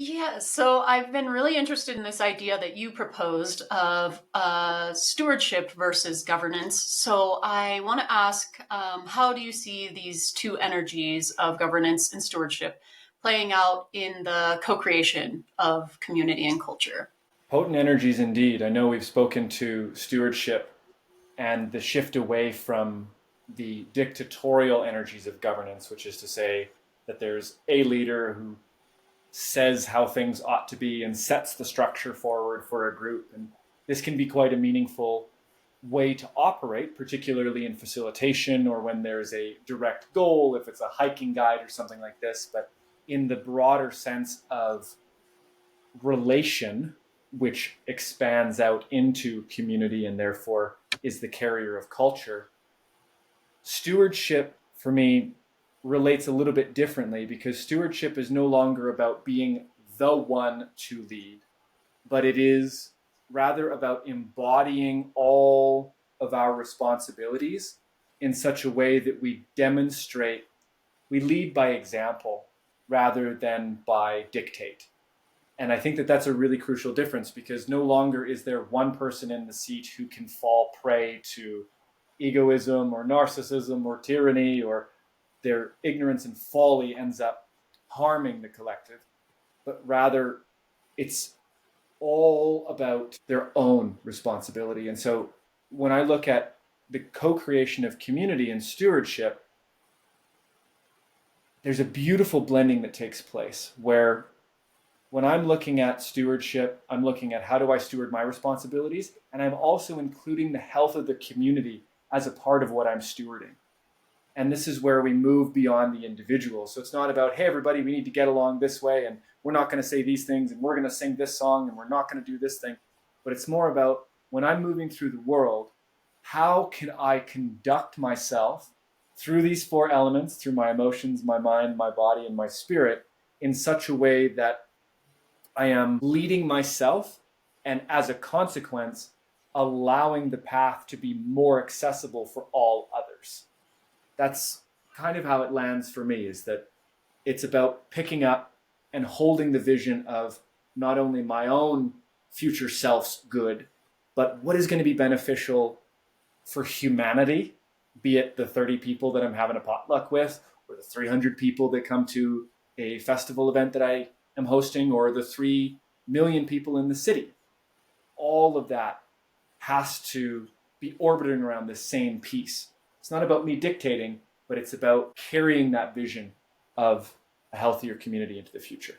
Yeah, so I've been really interested in this idea that you proposed of stewardship versus governance. So I want to ask, how do you see these two energies of governance and stewardship playing out in the co-creation of community and culture? Potent energies indeed. I know we've spoken to stewardship and the shift away from the dictatorial energies of governance, which is to say that there's a leader who says how things ought to be and sets the structure forward for a group. And this can be quite a meaningful way to operate, particularly in facilitation or when there's a direct goal, if it's a hiking guide or something like this. But in the broader sense of relation, which expands out into community and therefore is the carrier of culture, stewardship for me relates a little bit differently because stewardship is no longer about being the one to lead, but it is rather about embodying all of our responsibilities in such a way that we demonstrate, we lead by example rather than by dictate. And I think that that's a really crucial difference because no longer is there one person in the seat who can fall prey to egoism or narcissism or tyranny, or their ignorance and folly ends up harming the collective, but rather it's all about their own responsibility. And so when I look at the co creation of community and stewardship, there's a beautiful blending that takes place where when I'm looking at stewardship, I'm looking at how do I steward my responsibilities, and I'm also including the health of the community as a part of what I'm stewarding. And this is where we move beyond the individual. So it's not about, hey, everybody, we need to get along this way, and we're not going to say these things, and we're going to sing this song, and we're not going to do this thing. But it's more about when I'm moving through the world, how can I conduct myself through these four elements, through my emotions, my mind, my body, and my spirit, in such a way that I am leading myself and as a consequence, allowing the path to be more accessible for all others. That's kind of how it lands for me, is that it's about picking up and holding the vision of not only my own future self's good, but what is going to be beneficial for humanity, be it the 30 people that I'm having a potluck with, or the 300 people that come to a festival event that I am hosting, or the 3 million people in the city. All of that has to be orbiting around the same piece. It's not about me dictating, but it's about carrying that vision of a healthier community into the future.